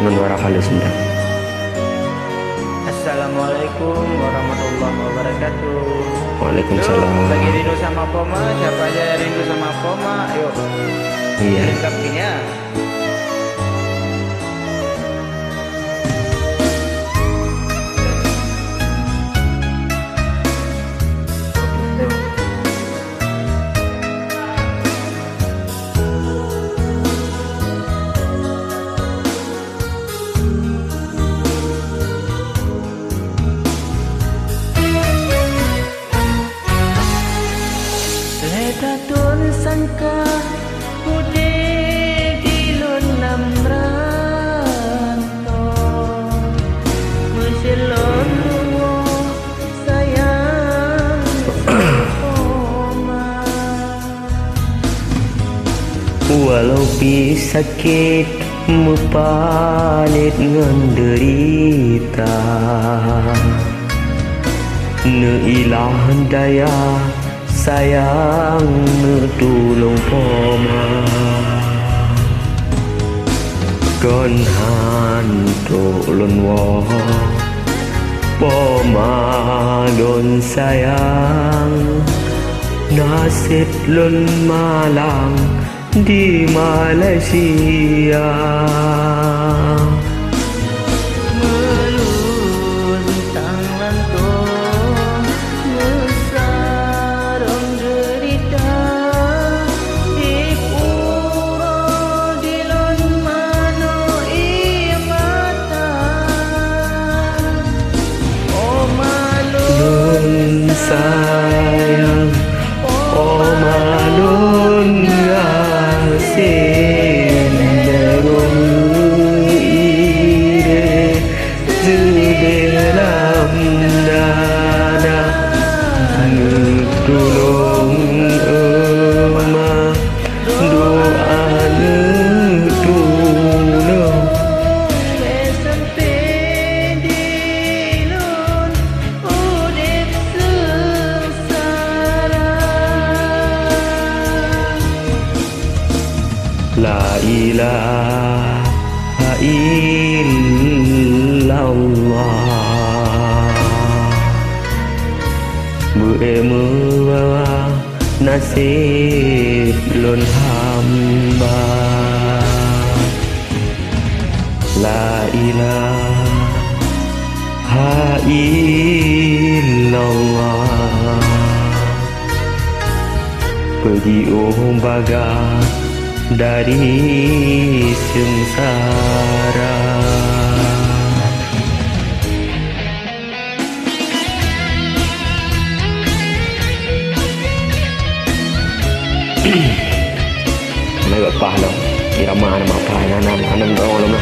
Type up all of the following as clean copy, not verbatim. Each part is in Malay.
nun wara halus ndang. Assalamualaikum warahmatullahi wabarakatuh. Waalaikumsalam. Lagi rindu sama Poma? Siapa aja yang rindu sama Poma? Ayo. Iya. Lengkapinya. Letatun sangka ude dilun namranto meselon sayang Poma. Walau sakit mepalit ngan derita, neilah daya sayang tulung Poma. Kon hantu lun wo Poma don sayang, nasib lun malang di Malaysia. Meluntang lantong mesarong derita di pura dilon mano imata. Oh malun Sayang, oh malun asin derung ire dalam dada tulung emak doa tulung. La ilaha illallah, beemua nasib lun hamba. La ilaha illallah, pergi baga dari sengsara. Mấy bậc pa đâu, thì đâu mà pa anh em đâu lắm đó.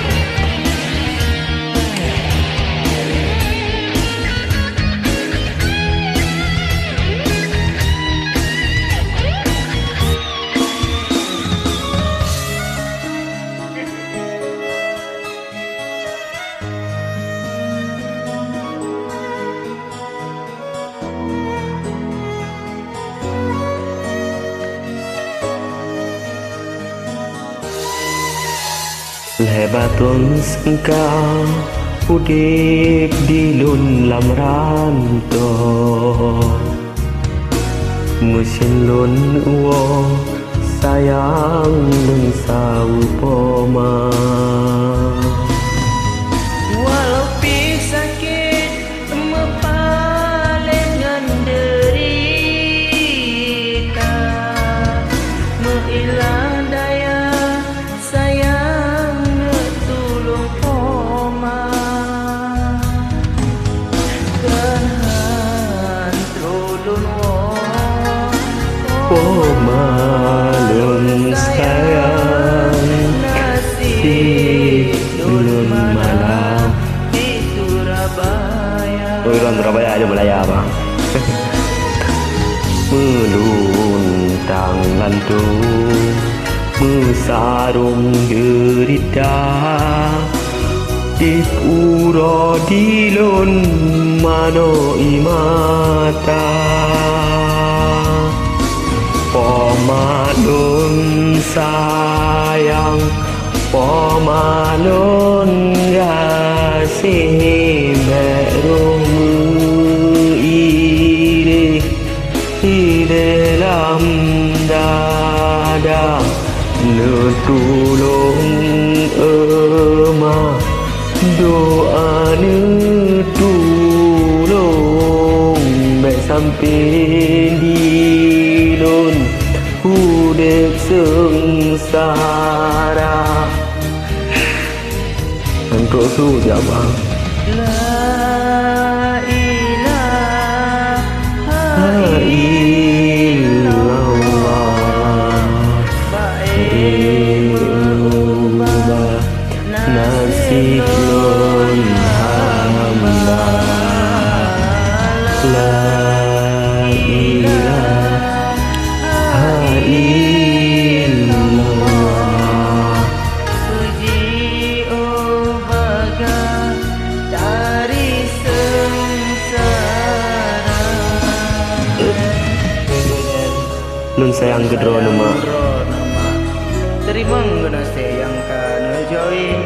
Lebatun sangka udip dilun lam ranto, mesin lun uwo sayang lun sau Poma. walau sakit mepaling ngan derita, meilah daya sayang tulung Poma. Kehan tulun wo Poma lun sayang si lun malam di Surabaya. Orang Surabaya aja Malaya bang. Meluntang lantung mesarung derita di pura dilun mano imata. Poma lun sayang, Poma lun sembah ire di dalam dada netulung emah doa netulung baik sampai di lon udep sengsara untuk su siapa La ilaha illallah baik ubah nasib lon hamba la ilaha illallah puji baga dari sengsara nun sayang gedro nama terima guna sayang kana join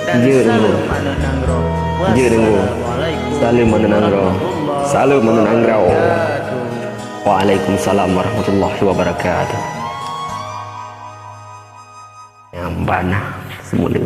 dan Je salam dengo. anu nanggro Je dengo. Salam anu nanggro. Salam anu nanggro. Waalaikumsalam warahmatullahi wabarakatuh. Yang banah semula.